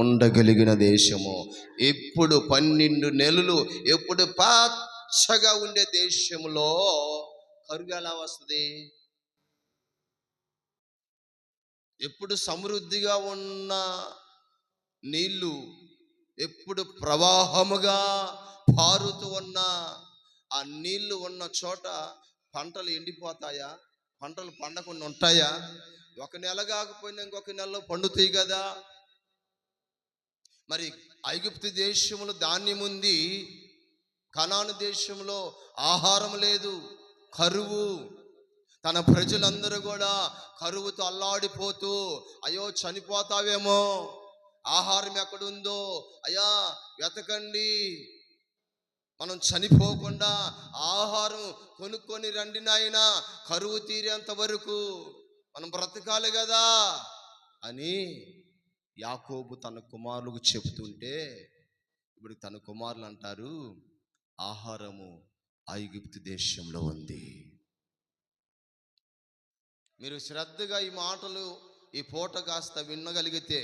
ఉండగలిగిన దేశము. ఎప్పుడు 12 నెలలు ఎప్పుడు పచ్చగా ఉండే దేశంలో కరువు ఎలా వస్తుంది? ఎప్పుడు సమృద్ధిగా ఉన్న నీళ్లు ఎప్పుడు ప్రవాహముగా పారుతూ ఉన్న ఆ నీళ్లు ఉన్న చోట పంటలు ఎండిపోతాయా? పంటలు పండకుండా ఉంటాయా? ఒక నెల కాకపోయినా ఇంకొక నెలలో పండుతాయి కదా. మరి ఐగుప్తు దేశంలో ధాన్యం ఉంది, కనాను దేశంలో ఆహారం లేదు, కరువు. తన ప్రజలందరూ కూడా కరువుతో అల్లాడిపోతూ, అయ్యో చనిపోతావేమో, ఆహారం ఎక్కడుందో అయ్యా వెతకండి, మనం చనిపోకుండా ఆహారం కొనుక్కొని రండి నాయనా, కరువు తీరేంత వరకు మనం బ్రతకాలి కదా అని యాకోబు తన కుమారులకు చెబుతుంటే, ఇప్పుడు తన కుమారులు అంటారు, ఆహారము ఐగుప్తు దేశంలో ఉంది. మీరు శ్రద్ధగా ఈ మాటలు ఈ పూట కాస్త వినగలిగితే,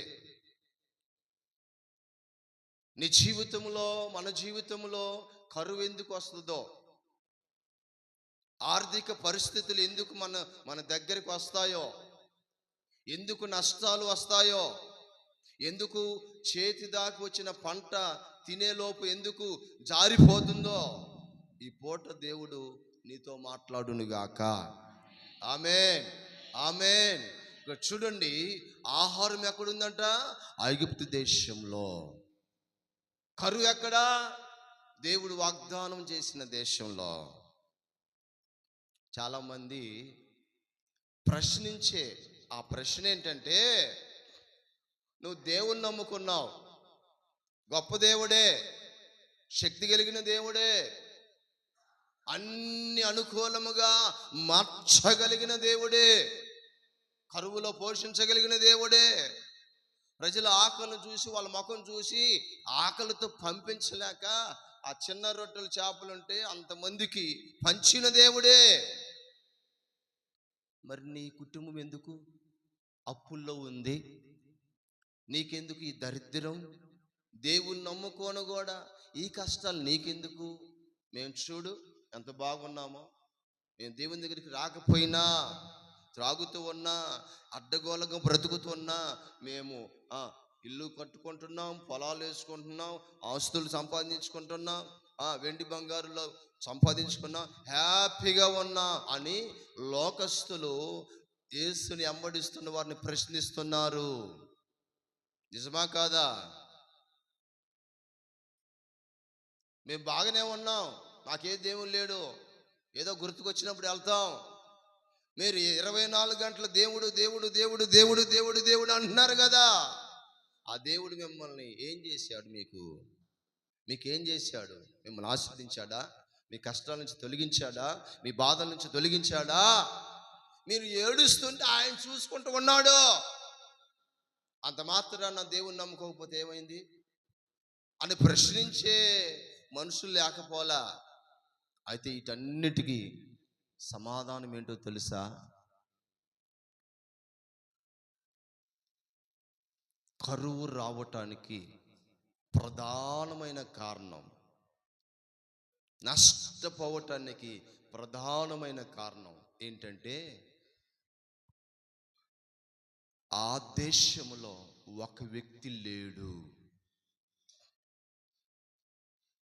నీ జీవితంలో మన జీవితంలో కరువు ఎందుకు వస్తుందో, ఆర్థిక పరిస్థితులు ఎందుకు మన దగ్గరికి వస్తాయో, ఎందుకు నష్టాలు వస్తాయో, ఎందుకు చేతి దాకా వచ్చిన పంట తినేలోపు ఎందుకు జారిపోతుందో, ఈ పూట దేవుడు నీతో మాట్లాడునుగాక. ఆమేన్, ఆమేన్. ఇక్కడ చూడండి, ఆహారం ఎక్కడుందంట? ఐగుప్తు దేశంలో. కరువు ఎక్కడా? దేవుడు వాగ్దానం చేసిన దేశంలో. చాలామంది ప్రశ్నించే ఆ ప్రశ్న ఏంటంటే, నువ్వు దేవుణ్ణి నమ్ముకున్నావు, గొప్ప దేవుడే, శక్తి కలిగిన దేవుడే, అన్ని అనుకూలముగా మార్చగలిగిన దేవుడే, కరువులో పోషించగలిగిన దేవుడే, ప్రజల ఆకలిని చూసి వాళ్ళ ముఖం చూసి ఆకలితో పంపించలేక ఆ చిన్న రొట్టెలు చేపలుంటే అంతమందికి పంచిన దేవుడే. మరి నీ కుటుంబం ఎందుకు అప్పుల్లో ఉంది? నీకెందుకు ఈ దరిద్రం? దేవుణ్ణి నమ్ముకోను కూడా ఈ కష్టాలు నీకెందుకు? మేము చూడు ఎంత బాగున్నామో, మేము దేవుని దగ్గరికి రాకపోయినా, త్రాగుతూ ఉన్నా, అడ్డగోలుగా బ్రతుకుతూ ఉన్నా, మేము ఇల్లు కట్టుకుంటున్నాం, పొలాలు వేసుకుంటున్నాం, ఆస్తులు సంపాదించుకుంటున్నాం, వెండి బంగారులో సంపాదించుకున్నాం, హ్యాపీగా ఉన్నా అని లోకస్తులు యేసుని వెంబడిస్తున్న వారిని ప్రశ్నిస్తున్నారు. నిజమా కాదా? మేము బాగానే ఉన్నాం, మాకే దేవుడు లేడు, ఏదో గుర్తుకొచ్చినప్పుడు వెళ్తాం. మీరు 24 గంటలు దేవుడు దేవుడు దేవుడు దేవుడు దేవుడు దేవుడు అంటున్నారు కదా. ఆ దేవుడు మిమ్మల్ని ఏం చేశాడు? మీకేం చేశాడు? మిమ్మల్ని ఆశీర్వదించాడా? మీ కష్టాల నుంచి తొలగించాడా? మీ బాధల నుంచి తొలగించాడా? మీరు ఏడుస్తుంటే ఆయన చూసుకుంటూ ఉన్నాడు. అంత మాత్రాన దేవుని నమ్ముకోకపోతే ఏమైంది అని ప్రశ్నించే మనుషులు లేకపోలా. అయితే వీటన్నిటికీ సమాధానం ఏంటో తెలుసా? కరువు రావటానికి ప్రధానమైన కారణం, నష్టపోవటానికి ప్రధానమైన కారణం ఏంటంటే, ఆ దేశంలో ఒక వ్యక్తి లేడు.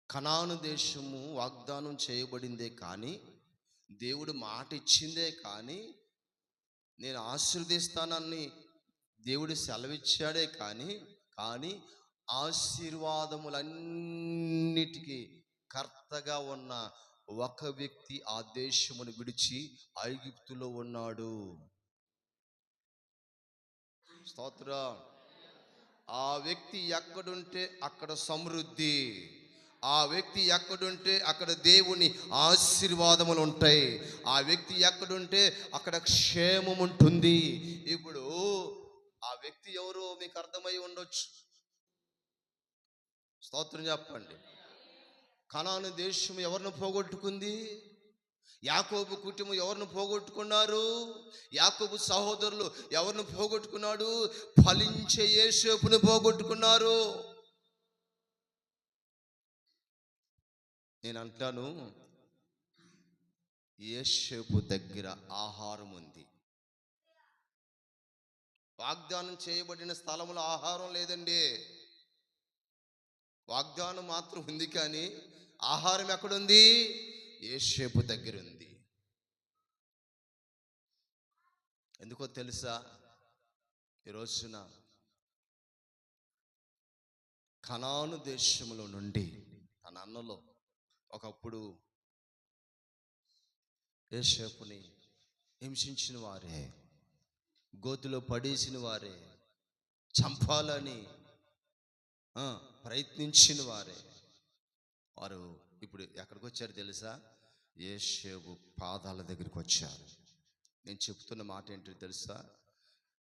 కనాను దేశము వాగ్దానం చేయబడిందే కానీ, దేవుడు మాట ఇచ్చిందే కానీ, నేను ఆశీర్వదిస్తానని దేవుడు సెలవిచ్చాడే కానీ ఆశీర్వాదములన్నిటికీ కర్తగా ఉన్న ఒక వ్యక్తి ఆ దేశమును విడిచి ఐగుప్తులో ఉన్నాడు. స్తోత్రం. ఆ వ్యక్తి ఎక్కడుంటే అక్కడ సమృద్ధి, ఆ వ్యక్తి ఎక్కడుంటే అక్కడ దేవుని ఆశీర్వాదములు ఉంటాయి, ఆ వ్యక్తి ఎక్కడుంటే అక్కడ క్షేమం ఉంటుంది. ఇప్పుడు ఆ వ్యక్తి ఎవరో మీకు అర్థమై ఉండొచ్చు. స్తోత్రం చెప్పండి. కనాను దేశం ఎవరిని పోగొట్టుకుంది? యాకోబు కుటుంబం ఎవరిని పోగొట్టుకున్నారు? యాకోబు సహోదరులు ఎవరిని పోగొట్టుకున్నాడు? ఫలించే యోసేపును పోగొట్టుకున్నారు. నేను అంటాను, యోసేపు దగ్గర ఆహారం ఉంది. వాగ్దానం చేయబడిన స్థలంలో ఆహారం లేదండి. వాగ్దానం మాత్రం ఉంది, కానీ ఆహారం ఎక్కడుంది? యోసేపు దగ్గర ఉంది. ఎందుకో తెలుసా? ఈ రోజున కనాను దేశంలో నుండి తన అన్నలో ఒకప్పుడు యోసేపుని హింసించిన వారే, గోతిలో పడేసిన వారే, చంపాలని ప్రయత్నించిన వారే, వారు ఇప్పుడు ఎక్కడికి వచ్చారు తెలుసా? యోసేపు పాదాల దగ్గరికి వచ్చారు. నేను చెప్తున్న మాట ఏంటో తెలుసా?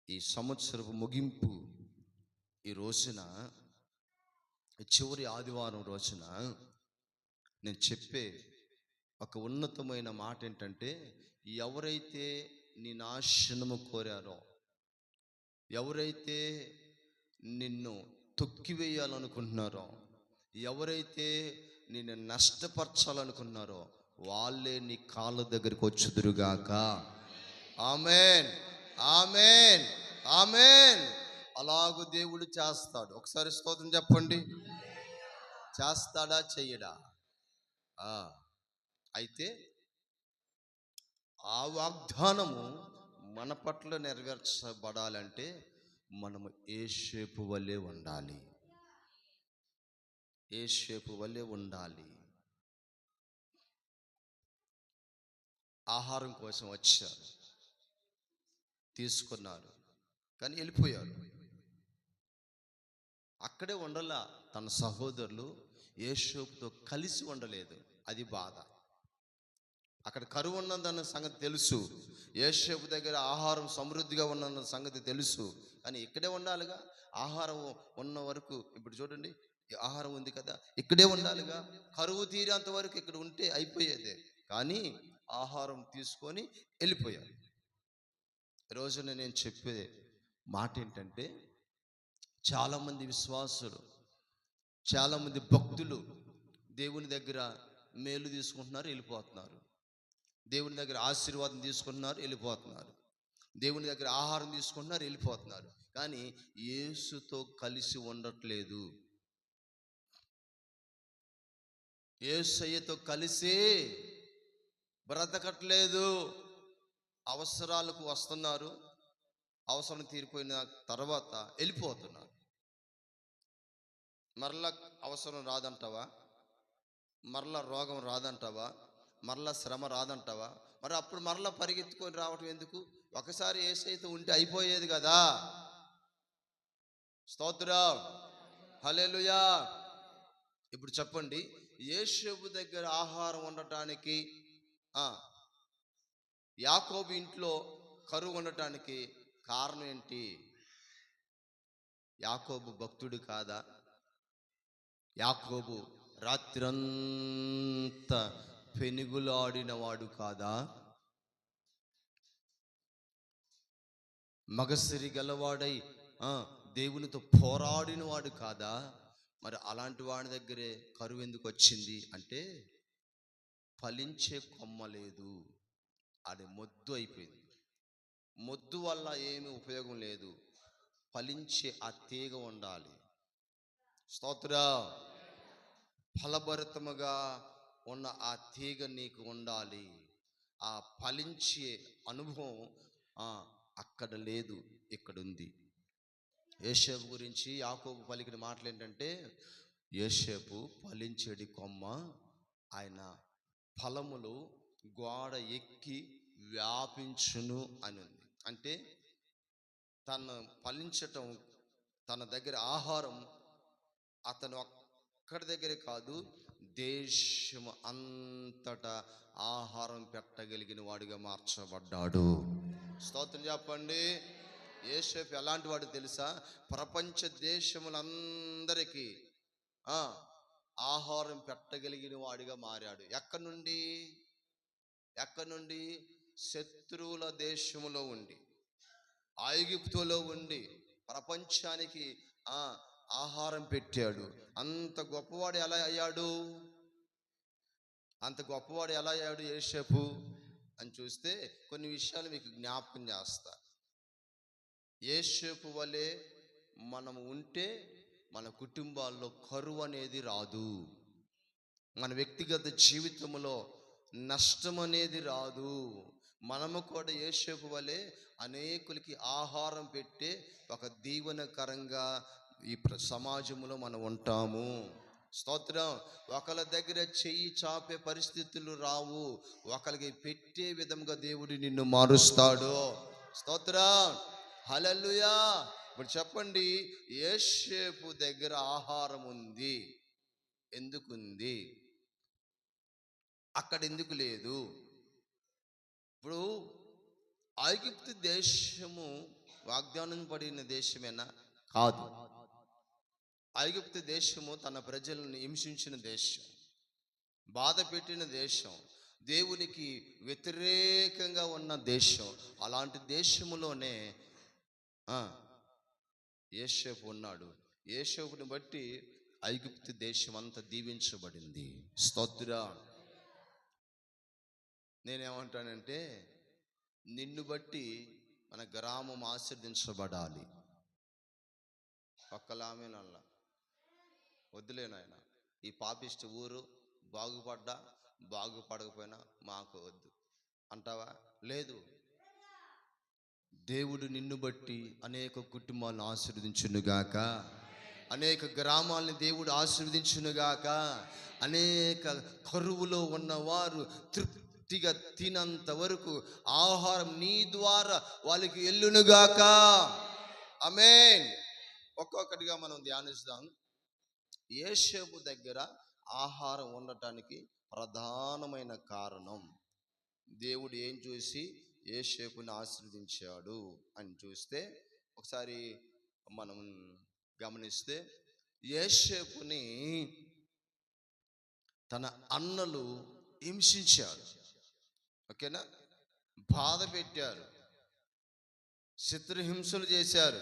ఈ సంవత్సరపు ముగింపు ఈ రోజున, చివరి ఆదివారం రోజున నేను చెప్పే ఒక ఉన్నతమైన మాట ఏంటంటే, ఎవరైతే నీ నాశనము కోరారో, ఎవరైతే నిన్ను తొక్కివేయాలనుకుంటున్నారో, ఎవరైతే నిన్ను నష్టపరచాలనుకున్నారో, వాళ్ళే నీ కాళ్ళ దగ్గరికి వచ్చుదురుగాక. Amen, amen, amen. అలాగూ దేవుడు చేస్తాడు. ఒకసారి స్తోత్రం చెప్పండి. చేస్తాడా, చెయ్యడా? అయితే ఆ వాగ్దానము మన పట్ల నెరవేర్చబడాలంటే మనము యోసేపు వలె ఉండాలి. యోసేపు వలె ఉండాలి. ఆహారం కోసం వచ్చారు, తీసుకున్నారు, కానీ వెళ్ళిపోయారు. అక్కడే ఉండలా. తన సహోదరులు యోసేపుతో కలిసి ఉండలేదు. అది బాధ. అక్కడ కరువు ఉన్నదన్న సంగతి తెలుసు, యోసేపు దగ్గర ఆహారం సమృద్ధిగా ఉన్నన్న సంగతి తెలుసు, కానీ ఇక్కడే ఉండాలిగా. ఆహారం ఉన్న వరకు, ఇప్పుడు చూడండి, ఆహారం ఉంది కదా, ఇక్కడే ఉండాలిగా. కరువు తీరేంత వరకు ఇక్కడ ఉంటే అయిపోయేదే, కానీ ఆహారం తీసుకొని వెళ్ళిపోయారు. రోజున నేను చెప్పే మాట ఏంటంటే, చాలామంది విశ్వాసులు, చాలామంది భక్తులు దేవుని దగ్గర మేలు తీసుకుంటున్నారు, వెళ్ళిపోతున్నారు. దేవుని దగ్గర ఆశీర్వాదం తీసుకుంటున్నారు, వెళ్ళిపోతున్నారు. దేవుని దగ్గర ఆహారం తీసుకుంటున్నారు, వెళ్ళిపోతున్నారు. కానీ యేసుతో కలిసి ఉండట్లేదు. యేసయ్యతో కలిసి బ్రతకట్లేదు. అవసరాలకు వస్తున్నారు, అవసరం తీరిపోయిన తర్వాత వెళ్ళిపోతున్నారు. మరలా అవసరం రాదంటావా? మరలా రోగం రాదంటావా? మరలా శ్రమ రాదంటావా? మరి అప్పుడు మరలా పరిగెత్తుకొని రావటం ఎందుకు? ఒకసారి యేసయ్యతో ఉంటే అయిపోయేది కదా. స్తోత్రం, హల్లెలూయా. ఇప్పుడు చెప్పండి, యోసేపు దగ్గర ఆహారం ఉండటానికి, యాకోబు ఇంట్లో కరువు ఉండటానికి కారణం ఏంటి? యాకోబు భక్తుడు కాదా? యాకోబు రాత్రంతా పెనుగులాడిన వాడు కాదా? మగసిరి గలవాడై దేవునితో పోరాడిన వాడు కాదా? మరి అలాంటి వాడి దగ్గరే కరువు ఎందుకు వచ్చింది అంటే, ఫలించే కొమ్మ లేదు, అది మొద్దు అయిపోయింది. మొద్దు వల్ల ఏమీ ఉపయోగం లేదు, ఫలించే ఆ తీగ ఉండాలి. స్తోత్రం. ఫలభరితముగా ఉన్న ఆ తీగ నీకు ఉండాలి. ఆ ఫలించే అనుభవం అక్కడ లేదు, ఇక్కడ ఉంది. యోసేపు గురించి యాకోబు పలికిన మాటలు ఏంటంటే, యోసేపు ఫలించేడి కొమ్మ, ఆయన ఫలములు గోడ ఎక్కి వ్యాపించును అని ఉంది. అంటే తను ఫలించటం, తన దగ్గర ఆహారం అతను ఒక్కడి దగ్గరే కాదు, దేశం అంతటా ఆహారం పెట్టగలిగిన వాడిగా మార్చబడ్డాడు. స్తోత్రం చెప్పండి. యోసేపు ఎలాంటి వాడు తెలుసా? ప్రపంచ దేశములందరికీ ఆహారం పెట్టగలిగిన వాడిగా మారాడు. ఎక్కడి నుండి? ఎక్కడి నుండి? శత్రువుల దేశములో ఉండి, ఐగుప్తులో ఉండి ప్రపంచానికి ఆ ఆహారం పెట్టాడు. అంత గొప్పవాడు ఎలా అయ్యాడు? అంత గొప్పవాడు ఎలా అయ్యాడు యోసేపు అని చూస్తే కొన్ని విషయాలు మీకు జ్ఞాపకం చేస్తా. యోసేపు వలె మనం ఉంటే మన కుటుంబాల్లో కరువు అనేది రాదు. మన వ్యక్తిగత జీవితంలో నష్టం అనేది రాదు. మనము కూడా యోసేపు వలె అనేకులకి ఆహారం పెట్టే ఒక దీవెనకరంగా ఈ సమాజంలో మనం ఉంటాము. స్తోత్రం. ఒకళ్ళ దగ్గర చెయ్యి చాపే పరిస్థితులు రావు, ఒకరికి పెట్టే విధంగా దేవుడు నిన్ను మారుస్తాడు. స్తోత్రం. హల్లెలూయా. ఇప్పుడు చెప్పండి, యోసేపు దగ్గర ఆహారం ఉంది. ఎందుకుంది? అక్కడ ఎందుకు లేదు? ఇప్పుడు ఐగుప్తు దేశము వాగ్దానం పడిన దేశమేనా? కాదు. ఐగుప్తు దేశము తన ప్రజలను హింసించిన దేశం, బాధ పెట్టిన దేశం, దేవునికి వ్యతిరేకంగా ఉన్న దేశం. అలాంటి దేశములోనే యోసేపు ఉన్నాడు. యోసేపుని బట్టి ఐగుప్తు దేశం అంతా దీవించబడింది. స్తోత్రం. నేనేమంటానంటే, నిన్ను బట్టి మన గ్రామం ఆశీర్దించబడాలి. పక్కలామేనల్లా వద్దులేనాయన, ఈ పాపిష్టి ఊరు బాగుపడ్డా బాగుపడకపోయినా మాకు వద్దు అంటావా? లేదు. దేవుడు నిన్ను బట్టి అనేక కుటుంబాలను ఆశీర్వదించునుగాక, అనేక గ్రామాలని దేవుడు ఆశీర్వదించునుగాక, అనేక కరువులో ఉన్నవారు తృప్తిగా తినంత వరకు ఆహారం నీ ద్వారా వాళ్ళకి ఎల్లునుగాక. ఆమేన్. ఒక్కొక్కటిగా మనం ధ్యానిస్తాం. యోసేపు దగ్గర ఆహారం ఉండటానికి ప్రధానమైన కారణం, దేవుడు ఏం చూసి యోసేపుని ఆశీర్వదించాడు అని చూస్తే, ఒకసారి మనం గమనిస్తే, యోసేపుని తన అన్నలు హింసించారు. ఓకేనా? బాధ పెట్టారు, శత్రుహింసలు చేశారు.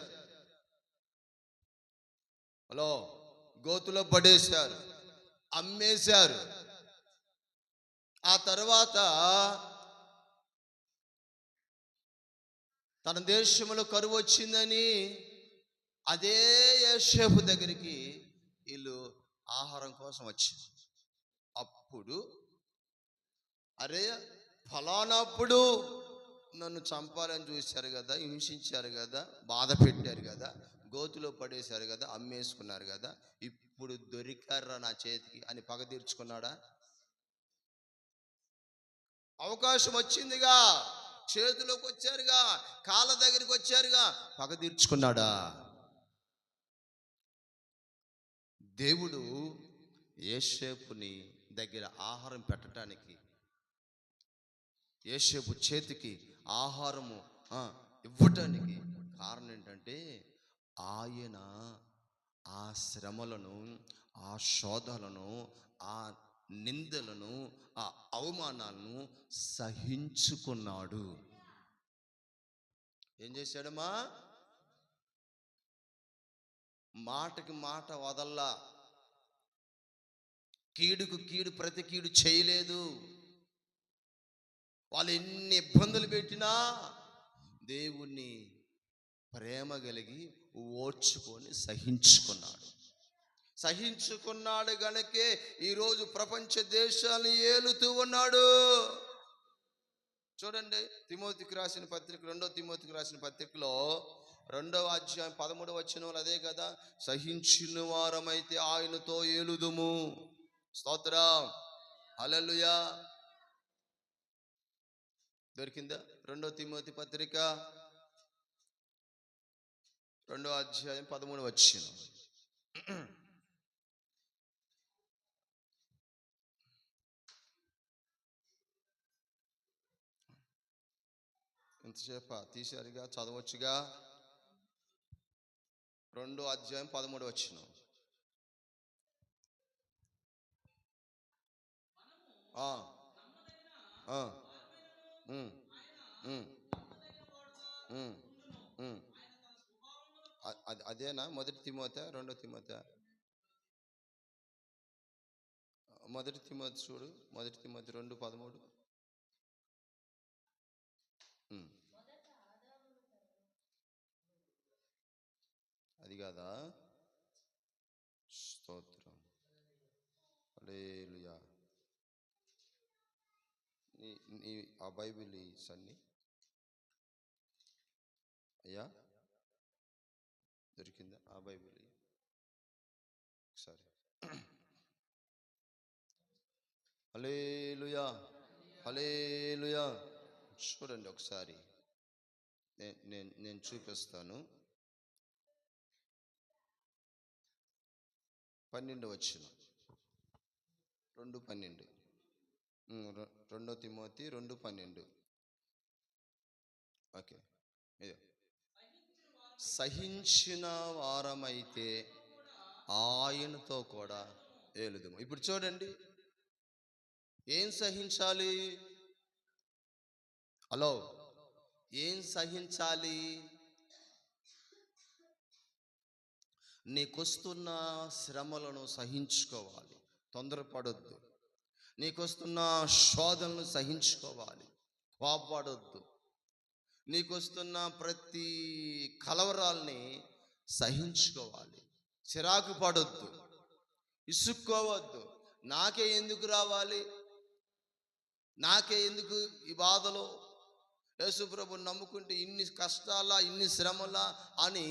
హలో, గోతులో పడేశారు, అమ్మేశారు. ఆ తర్వాత తన దేశంలో కరువు వచ్చిందని అదే యోసేపు దగ్గరికి వీళ్ళు ఆహారం కోసం వచ్చింది. అప్పుడు, అరే ఫలానప్పుడు నన్ను చంపాలని చూశారు కదా, హింసించారు కదా, బాధ పెట్టారు కదా, గోతులో పడేశారు కదా, అమ్మేసుకున్నారు కదా, ఇప్పుడు దొరికారా నా చేతికి అని పగ తీర్చుకున్నాడా? అవకాశం వచ్చిందిగా, చేతిలోకి వచ్చారుగా, కాళ్ళ దగ్గరికి వచ్చారుగా, పగ తీర్చుకున్నాడా? దేవుడు యోసేపుని దగ్గర ఆహారం పెట్టడానికి, యోసేపు చేతికి ఆహారము ఇవ్వటానికి కారణం ఏంటంటే, ఆయన ఆ శ్రమలను, ఆ శోధలను, ఆ నిందలను, ఆ అవమానాలను సహించుకున్నాడు. ఏం చేశాడమ్మా? మాటకి మాట వదల్లా, కీడుకు కీడు ప్రతి కీడు చేయలేదు. వాళ్ళు ఎన్ని ఇబ్బందులు పెట్టినా దేవుణ్ణి ప్రేమ కలిగి ఓర్చుకొని సహించుకున్నాడు గనకే ఈరోజు ప్రపంచ దేశాన్ని ఏలుతూ ఉన్నాడు. చూడండి, తిమోతికి రాసిన పత్రిక, 2వ తిమోతికి రాసిన పత్రికలో 2వ అధ్యాయం 13వ వచనంలో అదే కదా, సహించిన వారమైతే ఆయనతో ఏలుదుము. స్తోత్రం. హల్లెలూయా. దొరికిందా? 2వ తిమోతి పత్రిక 2వ అధ్యాయం 13వ వచనం. ఎంతసేప తీశారుగా, చదవచ్చుగా. 2వ అధ్యాయం 13వ వచనం. ఉమ్, ఉమ్, ఉమ్, ఉమ్. అదేనా మొదటి తిమోతి, రెండో తిమోతి? మొదటి తిమోతి చూడు, మొదటి తిమోతి 2:13. అది కాదా? స్తోత్రం, హల్లెలూయా. నీ నీ ఆ బైబిల్ సన్ని అయ్యా, దొరికిందా ఆ బైబిల్? ఒకసారి. హల్లెలూయా, హల్లెలూయా. చూడండి ఒకసారి, నేను చూపిస్తాను. 12 వచ్చిన 2:12. 2 తిమోతి 2:12. ఓకే. ఇదే, సహించిన వారమైతే ఆయనతో కూడా ఏలుదుము. ఇప్పుడు చూడండి, ఏం సహించాలి? హలో, ఏం సహించాలి? నీకొస్తున్న శ్రమలను సహించుకోవాలి, తొందరపడొద్దు. నీకొస్తున్న శోధనలు సహించుకోవాలి, కోపపడొద్దు. నీకొస్తున్న ప్రతి కలవరాల్ని సహించుకోవాలి, చిరాకు పడొద్దు, ఇసుక్కోవద్దు. నాకే ఎందుకు రావాలి, నాకే ఎందుకు ఈ బాధలు, యేసుప్రభుని నమ్ముకుంటే ఇన్ని కష్టాలా, ఇన్ని శ్రమలా అని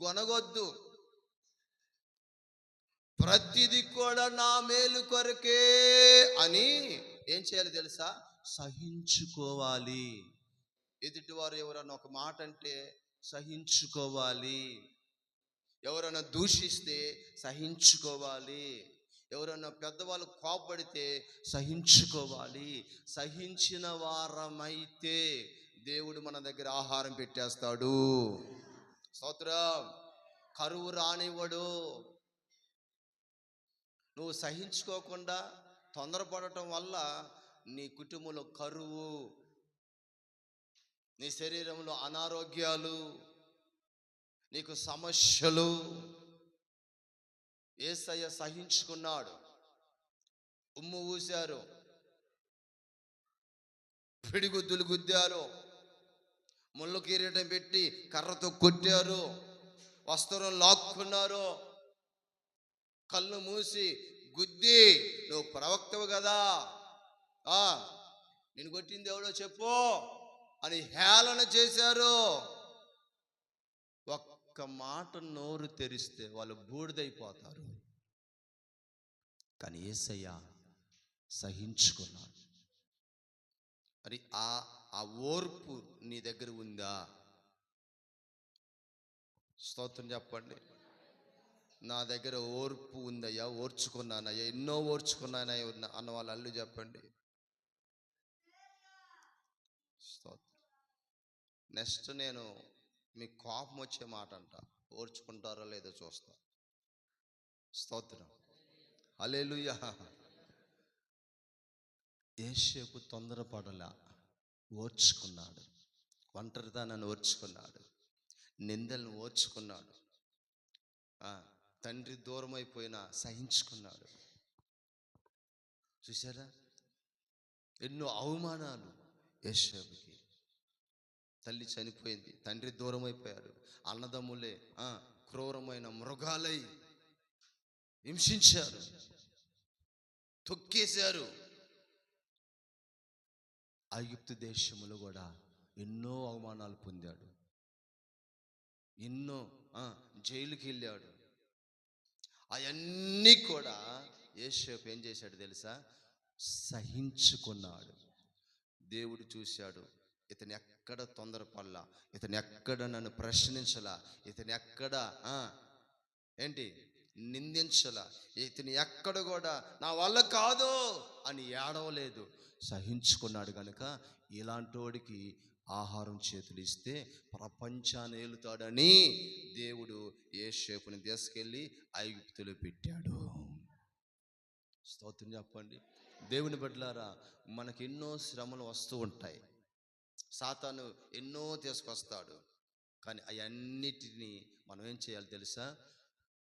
గొనగొద్దు. ప్రతిది కూడా నా మేలు కొరకే అని ఏం చేయాలి తెలుసా? సహించుకోవాలి. ఎదుటివారు ఎవరన్నా ఒక మాట అంటే సహించుకోవాలి. ఎవరైనా దూషిస్తే సహించుకోవాలి. ఎవరైనా పెద్దవాళ్ళు కోపడితే సహించుకోవాలి. సహించిన వారమైతే దేవుడు మన దగ్గర ఆహారం పెట్టేస్తాడు. స్తోత్రం. కరువు రానివ్వడు. నువ్వు సహించుకోకుండా తొందరపడటం వల్ల నీ కుటుంబంలో కరువు, నీ శరీరంలో అనారోగ్యాలు, నీకు సమస్యలు. యేసయ్య సహించుకున్నాడు. ఉమ్ము ఊశారు, పిడిగుద్దులు గుద్దారు, ముళ్ళు కిరీటం పెట్టి కర్రతో కొట్టారు, వస్త్రం లాక్కున్నారు, కళ్ళు మూసి గుద్ది నువ్వు ప్రవక్తవు కదా, నేను కొట్టింది ఎవడో చెప్పు అని హేళన చేశారు. ఒక్క మాట నోరు తెరిస్తే వాళ్ళు బూడిదైపోతారు. కానీ యేసయ్య సహించుకున్నాడు. మరి ఆ ఓర్పు నీ దగ్గర ఉందా? స్తోత్రం చెప్పండి. నా దగ్గర ఓర్పు ఉందయ్యా, ఓర్చుకున్నానయ్యా, ఎన్నో ఓర్చుకున్నానయ్యా అన్న వాళ్ళు అల్లు చెప్పండి. స్తోత్రం. నెక్స్ట్ నేను మీకు కోపం వచ్చే మాట అంట, ఓర్చుకుంటారో లేదో చూస్తా. స్తోత్రం, హల్లెలూయా. యేసేపు తొందరపడలా, ఓర్చుకున్నాడు. ఒంటరితనాన్ని ఓర్చుకున్నాడు, నిందలను ఓర్చుకున్నాడు, తండ్రి దూరం అయిపోయినా సహించుకున్నాడు. చూసారా, ఎన్నో అవమానాలు యేసేపుకి. తల్లి చనిపోయింది, తండ్రి దూరం అయిపోయాడు, అన్నదమ్ములే క్రూరమైన మృగాలై హింసించారు, తొక్కేశారు. ఐగుప్తు దేశములో కూడా ఎన్నో అవమానాలు పొందాడు, ఎన్నో జైలుకి వెళ్ళాడు. అవన్నీ కూడా యేసేపు ఏం చేశాడు తెలుసా? సహించుకున్నాడు. దేవుడు చూశాడు, ఇతను ఎక్కడ తొందరపడలా, ఇతను ఎక్కడ నన్ను ప్రశ్నించలా, ఇతను ఎక్కడ నిందించలా, ఇతను ఎక్కడ కూడా నా వల్ల కాదు అని ఏడవలేదు, సహించుకున్నాడు. కనుక ఇలాంటి వాడికి ఆహారం చేతులు ఇస్తే ప్రపంచాన్ని ఏలుతాడని దేవుడు యేసేపుని తీసుకెళ్ళి ఐగుప్తులో పెట్టాడు. స్తోత్రం చెప్పండి. దేవుని బిడ్డలారా, మనకి ఎన్నో శ్రమలు వస్తూ ఉంటాయి. సాతాను ఎన్నో తీసుకొస్తాడు. కానీ అవన్నిటినీ మనం ఏం చేయాలి తెలుసా?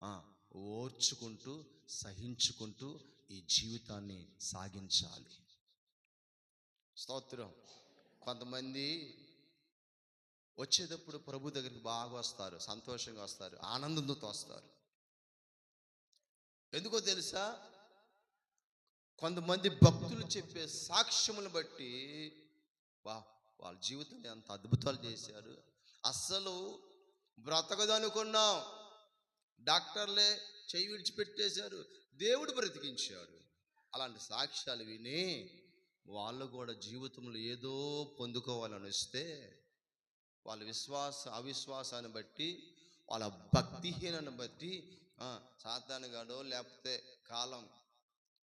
ఆ, ఓర్చుకుంటూ సహించుకుంటూ ఈ జీవితాన్ని సాగించాలి. స్తోత్రం. కొంతమంది వచ్చేటప్పుడు ప్రభు దగ్గరికి బాగా వస్తారు, సంతోషంగా వస్తారు, ఆనందంతో వస్తారు. ఎందుకో తెలుసా? కొంతమంది భక్తులు చెప్పే సాక్ష్యములను బట్టి వా వాళ్ళ జీవితంలో ఎంత అద్భుతాలు చేశారు. అస్సలు బ్రతకదనుకున్నాం, డాక్టర్లే చెయ్యి విడిచిపెట్టేశారు, దేవుడు బ్రతికించాడు. అలాంటి సాక్ష్యాలు విని వాళ్ళు కూడా జీవితంలో ఏదో పొందుకోవాలని వస్తే వాళ్ళ అవిశ్వాసాన్ని బట్టి, వాళ్ళ భక్తిహీనను బట్టి సాతానుగాడో లేకపోతే కాలం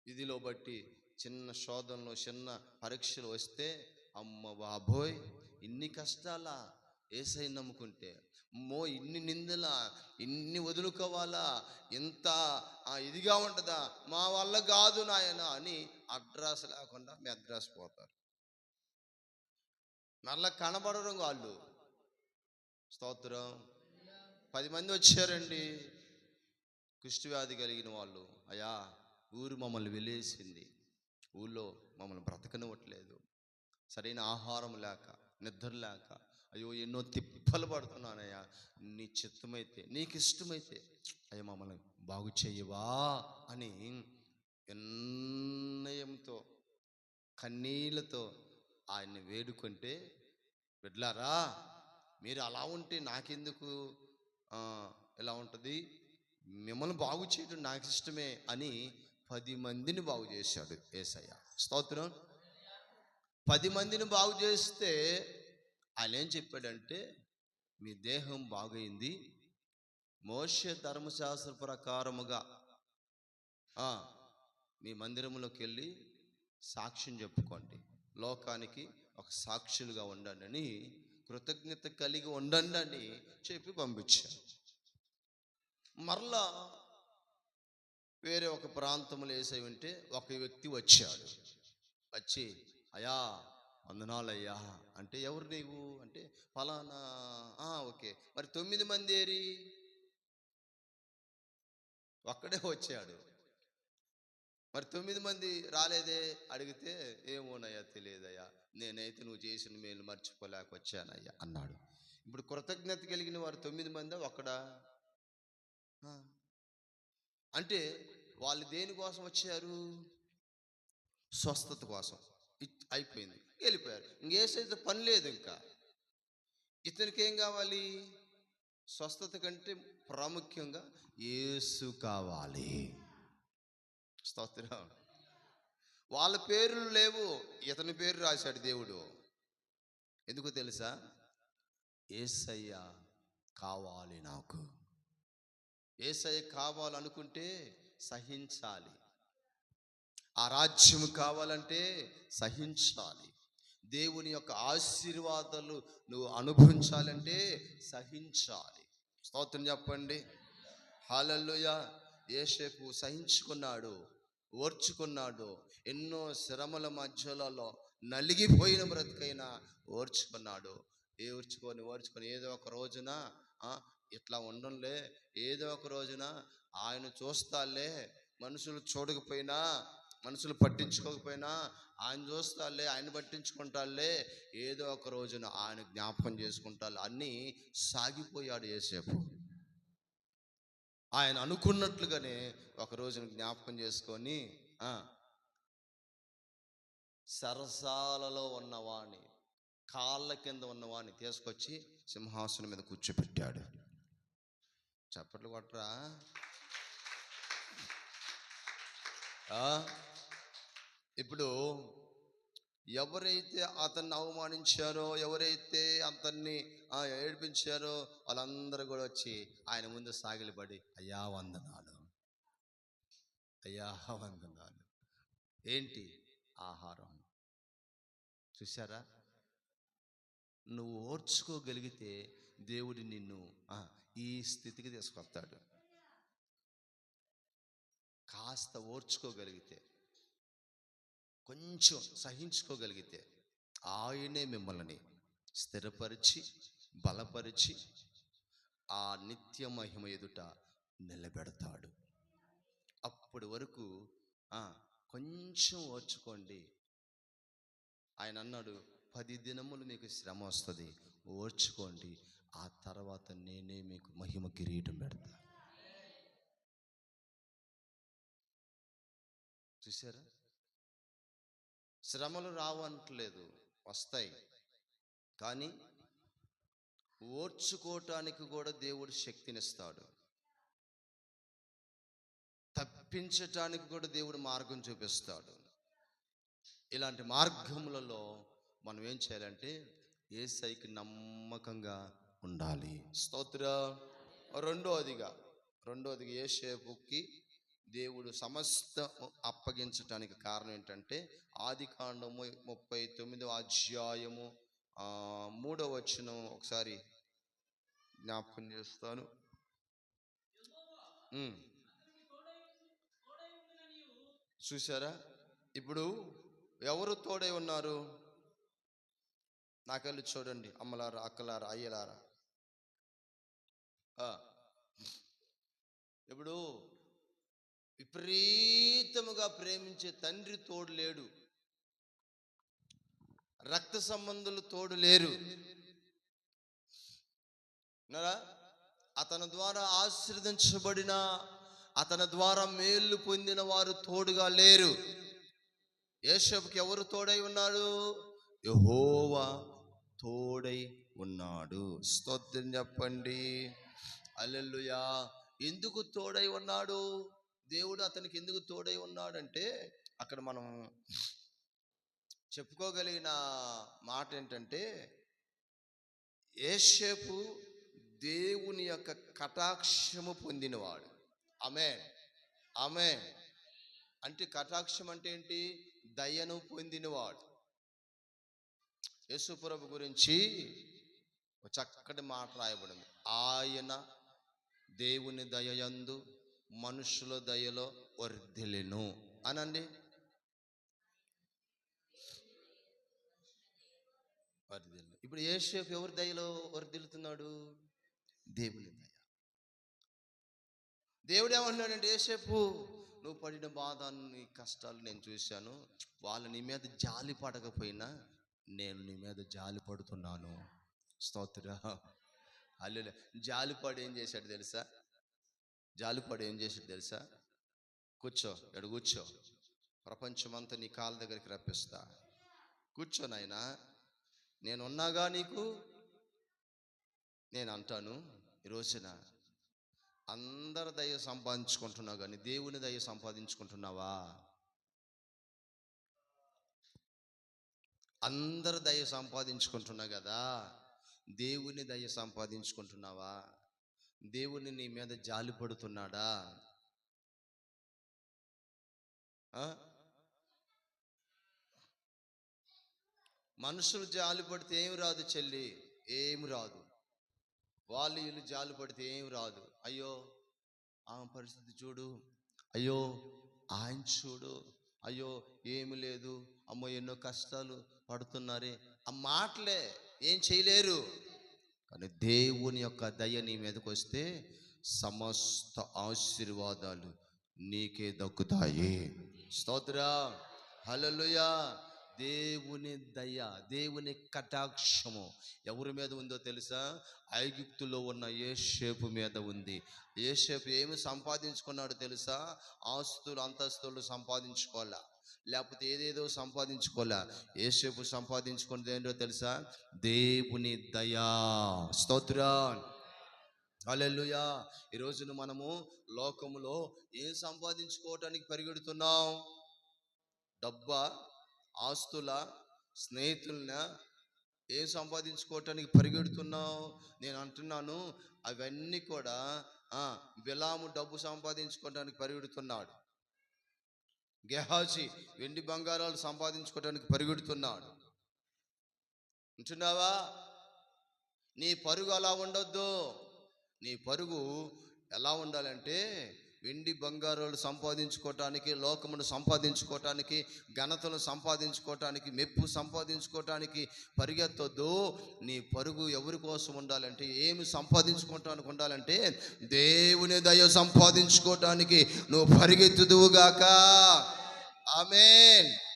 ఇదిలో బట్టి చిన్న శోధనలు, చిన్న పరీక్షలు వస్తే అమ్మ బాబోయ్ ఇన్ని కష్టాలా, యేసయ్య నమ్ముకుంటే, అమ్మో ఇన్ని నిందలా, ఇన్ని వదులుకోవాలా, ఇంత ఇదిగా ఉంటుందా, మా వల్ల కాదు నాయన అని అడ్రస్ లేకుండా మీ అడ్రస్ పోతారు. మరలా కనబడరు వాళ్ళు. స్తోత్రం. 10 మంది వచ్చారండి, కుష్ఠవ్యాధి కలిగిన వాళ్ళు. అయ్యా ఊరు మమ్మల్ని వెలేసింది, ఊళ్ళో మమ్మల్ని బ్రతకనివ్వట్లేదు, సరైన ఆహారం లేక, నిద్ర లేక, అయ్యో ఎన్నో తిప్పలు పడుతున్నానయ్యా, నీ చిత్తమైతే, నీకు ఇష్టమైతే అయ్యా మమ్మల్ని బాగు చేయవా అని వినయంతో కన్నీళ్లతో ఆయన్ని వేడుకుంటే, బిడ్డలారా మీరు అలా ఉంటే నాకెందుకు ఎలా ఉంటుంది, మిమ్మల్ని బాగు చేయడం నాకు ఇష్టమే అని 10 మందిని బాగు చేశాడు యేసయ్య. స్తోత్రం. 10 మందిని బాగు చేస్తే ఆయన ఏం చెప్పాడంటే, మీ దేహం బాగైంది, మోషే ధర్మశాస్త్ర ప్రకారముగా మీ మందిరంలోకి వెళ్ళి సాక్ష్యం చెప్పుకోండి, లోకానికి ఒక సాక్షులుగా ఉండండి అని, కృతజ్ఞత కలిగి ఉండండి అని చెప్పి పంపించాను. మరలా వేరే ఒక ప్రాంతంలో వేసే ఉంటే ఒక వ్యక్తి వచ్చాడు. వచ్చి అయ్యా వందనాలయ్యా అంటే, ఎవరు నీవు అంటే, ఫలానా. ఓకే, మరి 9 మంది ఏరి? ఒక్కడే వచ్చాడు, మరి 9 మంది రాలేదే అడిగితే, ఏమోనయ్యా తెలియదయ్యా, నేనైతే నువ్వు చేసిన మేలు మర్చిపోలేక వచ్చానయ్యా అన్నాడు. ఇప్పుడు కృతజ్ఞత కలిగిన వారు 9 మంది ఒక్కడా? అంటే వాళ్ళు దేనికోసం వచ్చారు? స్వస్థత కోసం. అయిపోయింది, వెళ్ళిపోయారు. ఇంకేసైతే పని లేదు. ఇంకా ఇతనికి ఏం కావాలి? స్వస్థత కంటే ప్రాముఖ్యంగా యేసు కావాలి. స్తోత్రం. వాళ్ళ పేర్లు లేవు, ఇతని పేరు రాశాడు దేవుడు. ఎందుకు తెలుసా? యేసయ్య కావాలి నాకు. యేసయ్య కావాలనుకుంటే సహించాలి. ఆ రాజ్యం కావాలంటే సహించాలి. దేవుని యొక్క ఆశీర్వాదాలు నువ్వు అనుభవించాలంటే సహించాలి. స్తోత్రం చెప్పండి. హల్లెలూయా. యోసేపు సహించుకున్నాడు, ఓర్చుకున్నాడు. ఎన్నో శ్రమల మధ్యలలో నలిగిపోయిన బ్రతుకైనా ఓర్చుకున్నాడు. ఓర్చుకొని ఏదో ఒక రోజున ఇట్లా ఉండంలే, ఏదో ఒక రోజున ఆయన చూస్తాలే, మనుషులు చూడకపోయినా, మనుషులు పట్టించుకోకపోయినా ఆయన చూస్తాలే, ఆయన పట్టించుకుంటాలే, ఏదో ఒక రోజున ఆయన జ్ఞాపకం చేసుకుంటారు అన్నీ సాగిపోయాడు యోసేపు. ఆయన అనుకున్నట్లుగానే ఒక రోజున జ్ఞాపకం చేసుకొని సరసాలలో ఉన్నవాణ్ణి, కాళ్ళ కింద ఉన్నవాణ్ణి తీసుకొచ్చి సింహాసనం మీద కూర్చోపెట్టాడు. చప్పట్లు కొట్టరా? ఇప్పుడు ఎవరైతే అతన్ని అవమానించారో, ఎవరైతే అతన్ని ఏడిపించారో, వాళ్ళందరూ కూడా వచ్చి ఆయన ముందు సాగిలపడి, అయ్యా వందనాలు, అయ్యా వందనాలు. ఏంటి? ఆహారం. చూసారా? నువ్వు ఓర్చుకోగలిగితే దేవుడు నిన్ను ఈ స్థితికి తీసుకొస్తాడు. కాస్త ఓర్చుకోగలిగితే. కొంచెం సహించుకోగలిగితే ఆయనే మిమ్మల్ని స్థిరపరిచి బలపరిచి ఆ నిత్య మహిమ ఎదుట నిలబెడతాడు. అప్పటి వరకు కొంచెం ఓర్చుకోండి. ఆయన అన్నాడు, 10 దినములు మీకు శ్రమ వస్తుంది, ఓర్చుకోండి, ఆ తర్వాత నేనే మీకు మహిమ కిరీటం పెడతా. చూసారా? శ్రమలు రావట్లేదు, వస్తాయి. కానీ ఓర్చుకోవటానికి కూడా దేవుడు శక్తినిస్తాడు. తప్పించటానికి కూడా దేవుడు మార్గం చూపిస్తాడు. ఇలాంటి మార్గములలో మనం ఏం చేయాలంటే యేసయ్యకి నమ్మకంగా ఉండాలి. స్తోత్రం. రెండోదిగా యోసేపుకి దేవుడు సమస్త అప్పగించటానికి కారణం ఏంటంటే ఆదికాండము 39వ అధ్యాయము 3వ వచనం ఒకసారి జ్ఞాపకం చేస్తాను. చూసారా? ఇప్పుడు ఎవరు తోడై ఉన్నారు? నాకెళ్ళి చూడండి, అమ్మలారా, అక్కలారా, అయ్యలారా. ఇప్పుడు విపరీతముగా ప్రేమించే తండ్రి తోడు లేడు, రక్త సంబంధులు తోడు లేరు. అతని ద్వారా ఆశీర్వదించబడిన, అతని ద్వారా మేలు పొందిన వారు తోడుగా లేరు. యోసేపుకి ఎవరు తోడై ఉన్నాడు? యెహోవా తోడై ఉన్నాడు. స్తోత్రం చెప్పండి. హల్లెలూయా. ఎందుకు తోడై ఉన్నాడు? దేవుడు అతనికి ఎందుకు తోడై ఉన్నాడంటే అక్కడ మనం చెప్పుకోగలిగిన మాట ఏంటంటే, యోసేపు దేవుని యొక్క కటాక్షము పొందినవాడు. ఆమేన్, ఆమేన్. అంటే కటాక్షం అంటే ఏంటి? దయను పొందినవాడు. యేసు ప్రభు గురించి ఒక చక్కటి మాట రాయబడింది. ఆయన దేవుని దయయందు మనుషుల దయలో వర్ధిల్లెను అనండి. ఇప్పుడు యోసేపు ఎవరి దయలో వర్ధిల్లుతున్నాడు? దేవుని దయ. దేవుడు ఏమంటున్నాడంటే, యోసేపు నువ్వు పడిన బాధ, నీ కష్టాలు నేను చూశాను. వాళ్ళు నీ మీద జాలి పడకపోయినా నేను నీ మీద జాలి పడుతున్నాను. స్తోత్రం. హల్లెలూయా. జాలిపడి ఏం చేశాడు తెలుసా? కూర్చో, ఎడు కూర్చో, ప్రపంచమంతా నీ కాళ్ళ దగ్గరికి రప్పిస్తా, కూర్చో నాయనా, నేనున్నాగా నీకు. నేను అంటాను, ఈ రోజున అందరి దయ సంపాదించుకుంటున్నావు కానీ దేవుని దయ సంపాదించుకుంటున్నావా? అందరి దయ సంపాదించుకుంటున్నా కదా, దేవుని దయ సంపాదించుకుంటున్నావా? దేవుని నీ మీద జాలి పడుతున్నాడా? మనుషులు జాలి పడితే ఏమి రాదు చెల్లి, ఏమి రాదు. వాళ్ళు వీళ్ళు జాలి పడితే ఏమి రాదు. అయ్యో ఆమె పరిస్థితి చూడు, అయ్యో ఆయన చూడు, అయ్యో ఏమి లేదు, అమ్మో ఎన్నో కష్టాలు పడుతున్నారే, ఆ మాటలే ఏం చేయలేరు. కానీ దేవుని యొక్క దయ నీ మీదకి వస్తే సమస్త ఆశీర్వాదాలు నీకే దక్కుతాయి. స్తోత్రం. హల్లెలూయా. దేవుని దయ, దేవుని కటాక్షము ఎవరి మీద ఉందో తెలుసా? ఐగుప్తులో ఉన్న యోసేపు మీద ఉంది. యోసేపు ఏమి సంపాదించుకున్నాడు తెలుసా? ఆస్తులు అంతస్తులు సంపాదించుకోవాలా, లేకపోతే ఏదేదో సంపాదించుకోవాలా. యోసేపు సంపాదించుకున్నది ఏంటో తెలుసా? దేవుని దయా. స్తోత్రం. హల్లెలూయా. ఈ రోజున మనము లోకములో ఏం సంపాదించుకోవటానికి పరిగెడుతున్నాం? డబ్బా, ఆస్తుల, స్నేహితులన ఏం సంపాదించుకోవటానికి పరిగెడుతున్నావు? నేను అంటున్నాను, అవన్నీ కూడా బిలాము డబ్బు సంపాదించుకోవడానికి పరిగెడుతున్నాడు. గెహాజీ వెండి బంగారాలు సంపాదించుకోవడానికి పరిగెడుతున్నాడు. అంటున్నావా? నీ పరుగు అలా ఉండొద్దు. నీ పరుగు ఎలా ఉండాలంటే వెండి బంగారాలు సంపాదించుకోవటానికి, లోకమును సంపాదించుకోవటానికి, ఘనతను సంపాదించుకోవటానికి, మెప్పు సంపాదించుకోవటానికి పరిగెత్తొద్దు. నీ పరుగు ఎవరి కోసం ఉండాలంటే, ఏమి సంపాదించుకోవటానికి ఉండాలంటే దేవుని దయ సంపాదించుకోవటానికి నువ్వు పరిగెత్తుదువుగాక. ఆమేన్.